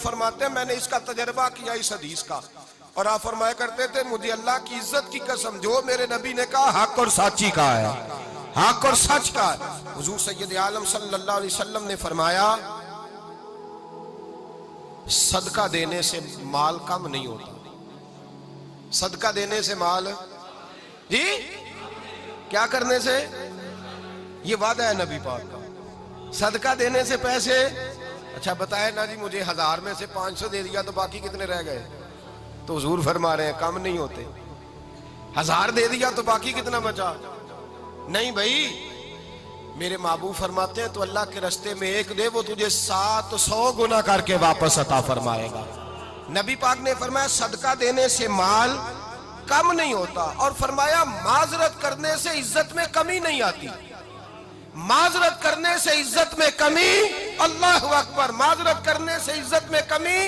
فرماتے ہیں میں نے اس کا تجربہ کیا اس حدیث کا، اور آپ فرمایا کرتے تھے مجھے اللہ کی عزت کی قسم جو میرے نبی نے کہا حق اور سچی کہا ہے، حق اور سچ کا ہے۔ حضور سید عالم صلی اللہ علیہ وسلم نے فرمایا صدقہ دینے سے مال کم نہیں ہوتا، صدقہ دینے سے مال جی کیا کرنے سے، یہ وعدہ ہے نبی پاک کا، صدقہ دینے سے پیسے، اچھا بتائے نا جی مجھے 1000 میں سے 500 دے دیا تو باقی کتنے رہ گئے؟ تو حضور فرما رہے ہیں کم نہیں ہوتے، 1000 دے دیا تو باقی کتنا بچا؟ نہیں بھائی، میرے محبوب فرماتے ہیں تو اللہ کے رستے میں ایک دے وہ تجھے 700 گنا کر کے واپس عطا فرمائے گا۔ نبی پاک نے فرمایا صدقہ دینے سے مال کم نہیں ہوتا، اور فرمایا معذرت کرنے سے عزت میں کمی نہیں آتی، معذرت کرنے سے عزت میں کمی، اللہ اکبر، معذرت کرنے سے عزت میں کمی،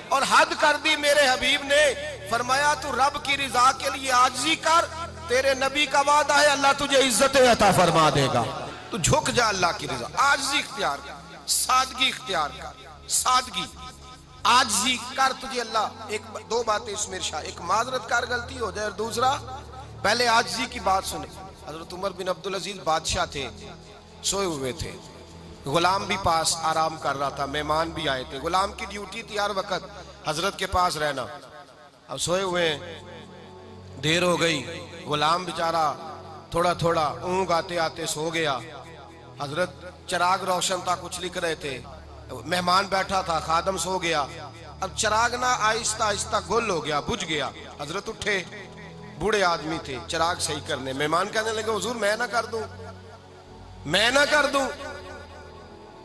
اور حد کر دی میرے حبیب نے، فرمایا تو رب کی رضا کے لیے عاجزی کر، تیرے نبی کا وعدہ ہے اللہ تجھے عزت عطا فرما دے گا، تو جھک جا اللہ کی رضا، عاجزی اختیار کر، سادگی اختیار کر، سادگی عاجزی کر، تجھے اللہ ایک دو باتیں اس میں ارشاد، ایک معذرت کر غلطی ہو جائے، اور دوسرا پہلے عاجزی کی بات سنیں۔ حضرت عمر بن عبدالعزیز بادشاہ تھے، سوئے ہوئے تھے، غلام بھی پاس آرام کر رہا تھا، مہمان بھی آئے تھے، غلام کی ڈیوٹی تھی ہر وقت حضرت کے پاس رہنا، اب سوئے ہوئے دیر ہو گئی، غلام بیچارہ تھوڑا تھوڑا اونگ آتے آتے سو گیا، حضرت چراغ روشن تھا کچھ لکھ رہے تھے، مہمان بیٹھا تھا، خادم سو گیا، اب چراغ نہ آہستہ آہستہ گل ہو گیا، بجھ گیا، حضرت اٹھے، بوڑھے آدمی تھے، چراغ صحیح کرنے، مہمان کہنے لگے حضور میں نہ کر دوں، میں نہ کر دوں،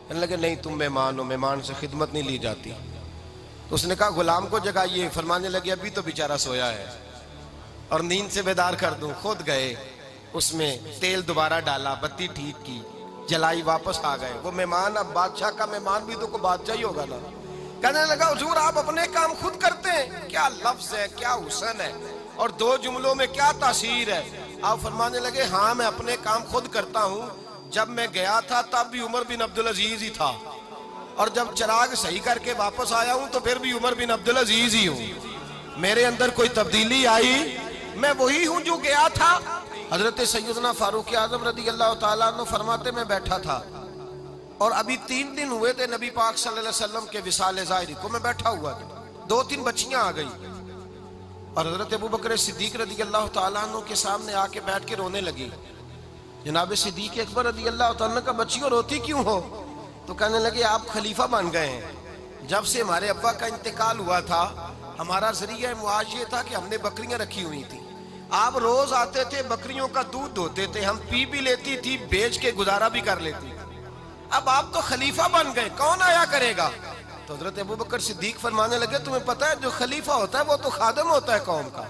کہنے لگے نہیں تم مہمان ہو، مہمان سے خدمت نہیں لی جاتی، تو اس نے کہا غلام کو جگائیے، فرمانے لگے ابھی تو بیچارہ سویا ہے اور نیند سے بیدار کر دوں، خود گئے، اس میں تیل دوبارہ ڈالا، بتی ٹھیک کی، جلائی، واپس آ گئے، وہ مہمان اب بادشاہ کا مہمان بھی تو کوئی بادشاہ ہی ہوگا نا، کہنے لگا حضور آپ اپنے کام خود کرتے ہیں، کیا لفظ ہے، کیا حسن ہے، اور دو جملوں میں کیا تاثیر ہے، آپ فرمانے لگے ہاں میں اپنے کام خود کرتا ہوں، جب میں گیا تھا تب بھی عمر بن عبدالعزیز ہی تھا، اور جب چراغ صحیح کر کے واپس آیا ہوں تو پھر بھی عمر بن عبدالعزیز ہی ہوں، میرے اندر کوئی تبدیلی آئی، میں وہی ہوں جو گیا تھا۔ حضرت سیدنا فاروق اعظم رضی اللہ تعالیٰ عنہ فرماتے میں بیٹھا تھا، اور ابھی 3 دن ہوئے تھے نبی پاک صلی اللہ علیہ وسلم کے وصال ظاہری کو، میں بیٹھا ہوا تھا، 2-3 بچیاں آ گئی، اور حضرت ابوبکر صدیق رضی اللہ تعالیٰ عنہ کے سامنے آ کے بیٹھ کے رونے لگی، جناب صدیق اکبر رضی اللہ تعالیٰ عنہ کا بچیوں روتی کیوں ہو؟ تو کہنے لگے آپ خلیفہ بن گئے ہیں، جب سے ہمارے ابا کا انتقال ہوا تھا ہمارا ذریعہ معاش یہ تھا کہ ہم نے بکریاں رکھی ہوئی تھی، آپ روز آتے تھے بکریوں کا دودھ دھوتے تھے، ہم پی بھی لیتی تھی، بیچ کے گزارا بھی کر لیتی، اب آپ تو خلیفہ بن گئے، کون آیا کرے گا؟ تو حضرت ابوبکر صدیق فرمانے لگے تمہیں پتہ ہے جو خلیفہ ہوتا ہے وہ تو خادم ہوتا ہے قوم کا،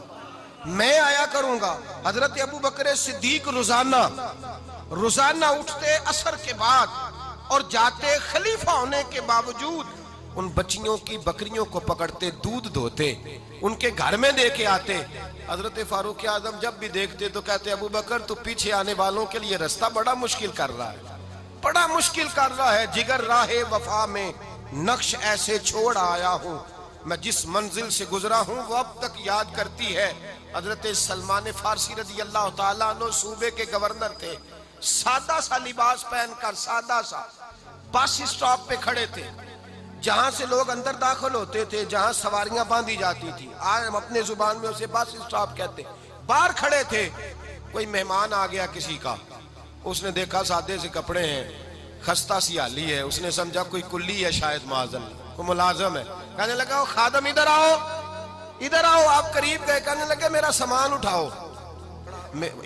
میں آیا کروں گا۔ حضرت ابوبکر صدیق روزانہ اٹھتے عصر کے بعد اور جاتے، خلیفہ ہونے کے باوجود ان بچیوں کی بکریوں کو پکڑتے، دودھ دھوتے، ان کے گھر میں دے کے آتے۔ حضرت فاروق اعظم جب بھی دیکھتے تو کہتے ابوبکر تو پیچھے آنے والوں کے لیے رستہ بڑا مشکل کر رہا ہے، بڑا مشکل کر رہا ہے، جگر راہ وفا میں نقش ایسے چھوڑ آیا ہوں، میں جس منزل سے گزرا ہوں وہ اب تک یاد کرتی ہے۔ حضرت سلمان فارسی رضی اللہ تعالیٰ عنہ صوبے کے گورنر تھے، سادہ سا لباس پہن کر، سادہ سا، بس اسٹاپ پہ کھڑے تھے، جہاں سے لوگ اندر داخل ہوتے تھے، جہاں سواریاں باندھی جاتی تھی، آج ہم اپنے زبان میں اسے بس اسٹاپ کہتے، باہر کھڑے تھے، کوئی مہمان آ گیا کسی کا، اس نے دیکھا سادے سے کپڑے ہیں، خستہ سی حالی ہے، اس نے سمجھا کوئی کلی ہے شاید، معاذ اللہ کوئی ملازم ہے، کہنے لگا خادم ادھر آؤ، ادھر آؤ، آپ قریب گئے، کہنے لگے میرا سامان اٹھاؤ۔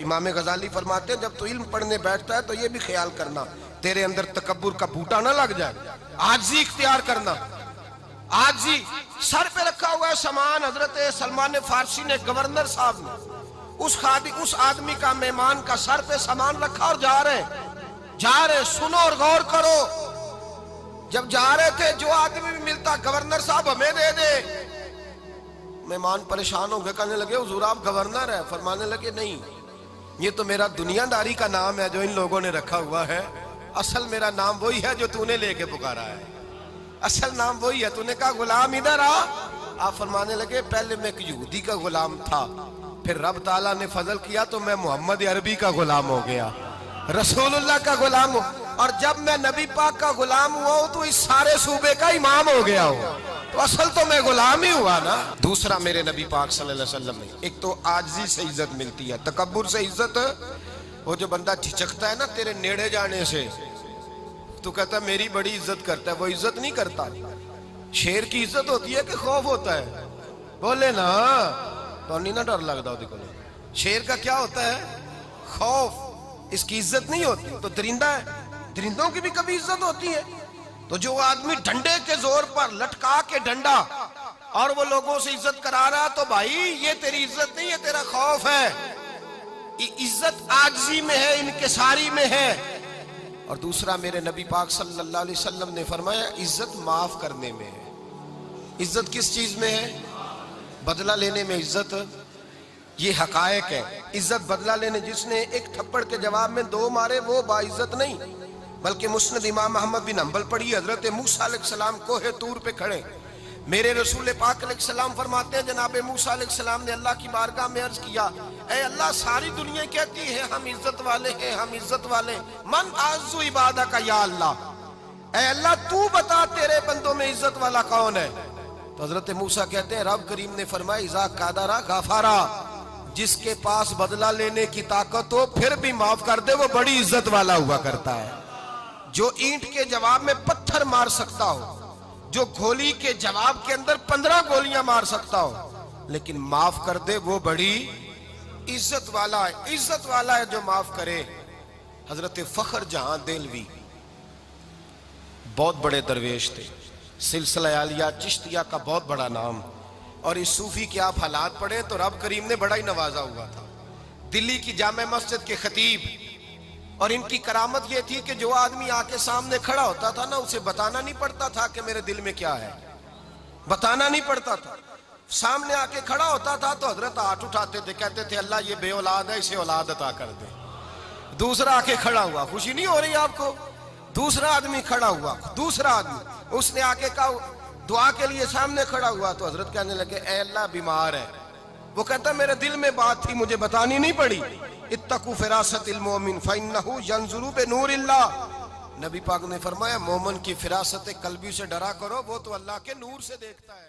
امام غزالی فرماتے ہیں جب تو علم پڑھنے بیٹھتا ہے تو یہ بھی خیال کرنا تیرے اندر تکبر کا بوٹا نہ لگ جائے، عاجزی اختیار کرنا، عاجزی، سر پہ رکھا ہوا ہے سامان، حضرت سلمان فارسی نے، گورنر صاحب نے، اس آدمی کا، مہمان کا سر پہ سامان رکھا اور جا رہے، سنو اور غور کرو، جب جا رہے تھے جو آدمی بھی ملتا گورنر صاحب ہمیں دے دے، مہمان پریشان ہو گئے، کہنے لگے حضور آپ گورنر ہیں؟ فرمانے لگے نہیں، یہ تو میرا دنیا داری کا نام ہے جو ان لوگوں نے رکھا ہوا ہے، اصل میرا نام وہی ہے جو تو نے لے کے پکارا ہے، اصل نام وہی ہے. تو نے کہا غلام ادھر آ. آپ فرمانے لگے پہلے میں ایک یہودی کا غلام تھا, پھر رب تعالیٰ نے فضل کیا تو میں محمد عربی کا غلام ہو گیا, رسول اللہ کا غلام ہوں, اور جب میں نبی پاک کا غلام ہوا ہوں تو اس سارے صوبے کا امام ہو گیا ہوں. تو اصل تو میں غلام ہی ہوا نا. دوسرا میرے نبی پاک صلی اللہ علیہ وسلم نے, ایک تو عاجزی سے عزت ملتی ہے, تکبر سے عزت. وہ جو بندہ جھجکتا ہے نا تیرے نیڑے جانے سے, تو کہتا ہے میری بڑی عزت کرتا ہے, وہ عزت نہیں کرتا. شیر کی عزت ہوتی ہے کہ خوف ہوتا ہے؟ بولے نا تو نہیں نہ ڈر لگتا ہو. شیر کا کیا ہوتا ہے؟ خوف. اس کی عزت نہیں ہوتی. تو درندہ ہے, درندوں کی بھی کبھی عزت ہوتی ہے. تو جو آدمی ڈنڈے کے زور پر لٹکا کے ڈنڈا اور وہ لوگوں سے عزت کرا رہا, تو بھائی یہ تیری عزت نہیں ہے, تیرا خوف ہے. عزت عاجزی میں ہے, انکساری میں ہے. اور دوسرا میرے نبی پاک صلی اللہ علیہ وسلم نے فرمایا عزت معاف کرنے میں ہے. عزت کس چیز میں ہے؟ بدلہ لینے میں عزت. یہ حقائق ہے. عزت بدلہ لینے, جس نے ایک تھپڑ کے جواب میں 2 مارے وہ باعزت نہیں, بلکہ مسند امام احمد بن حنبل پڑھی, حضرت موسیٰ علیہ السلام کوہ طور پہ کھڑے, میرے رسول پاک علیہ السلام فرماتے ہیں جناب موسیٰ علیہ السلام نے اللہ کی بارگاہ میں عرض کیا, اے اللہ ساری دنیا کہتی ہے ہم عزت والے ہیں, ہم عزت والے, من اعز عبادہ کا یا اللہ, اے اللہ تو بتا تیرے بندوں میں عزت والا کون ہے؟ تو حضرت موسیٰ کہتے ہیں رب کریم نے فرمایا اذا قادرا غفارا, جس کے پاس بدلہ لینے کی طاقت ہو پھر بھی معاف کر دے وہ بڑی عزت والا ہوا کرتا ہے. جو اینٹ کے جواب میں پتھر مار سکتا ہو, جو گولی کے جواب کے اندر 15 گولیاں مار سکتا ہو, لیکن معاف کر دے وہ بڑی عزت والا ہے. عزت والا ہے جو معاف کرے. حضرت فخر جہاں دہلوی بہت بڑے درویش تھے, سلسلہ عالیہ چشتیہ کا بہت بڑا نام, اور اس صوفی کے آپ حالات پڑھیں تو رب کریم نے بڑا ہی نوازا ہوا تھا. دلی کی جامع مسجد کے خطیب, اور ان کی کرامت یہ تھی کہ جو آدمی آ کے سامنے کھڑا ہوتا تھا نا اسے بتانا نہیں پڑتا تھا کہ میرے دل میں کیا ہے, بتانا نہیں پڑتا تھا. سامنے آ کے کھڑا ہوتا تھا تو حضرت ہاتھ اٹھاتے تھے, کہتے تھے اللہ یہ بے اولاد ہے اسے اولاد عطا کر دے. دوسرا آ کے کھڑا ہوا, خوشی نہیں ہو رہی آپ کو؟ دوسرا آدمی کھڑا ہوا, دوسرا آدمی اس نے آ کے کہا دعا کے لیے سامنے کھڑا ہوا, تو حضرت کہنے لگے اے اللہ بیمار ہے. وہ کہتا میرے دل میں بات تھی مجھے بتانی نہیں پڑی. اتقوا فراست المؤمن فإنہ ینظر بنور اللہ, نبی پاک نے فرمایا مومن کی فراست قلبی سے ڈرا کرو, وہ تو اللہ کے نور سے دیکھتا ہے.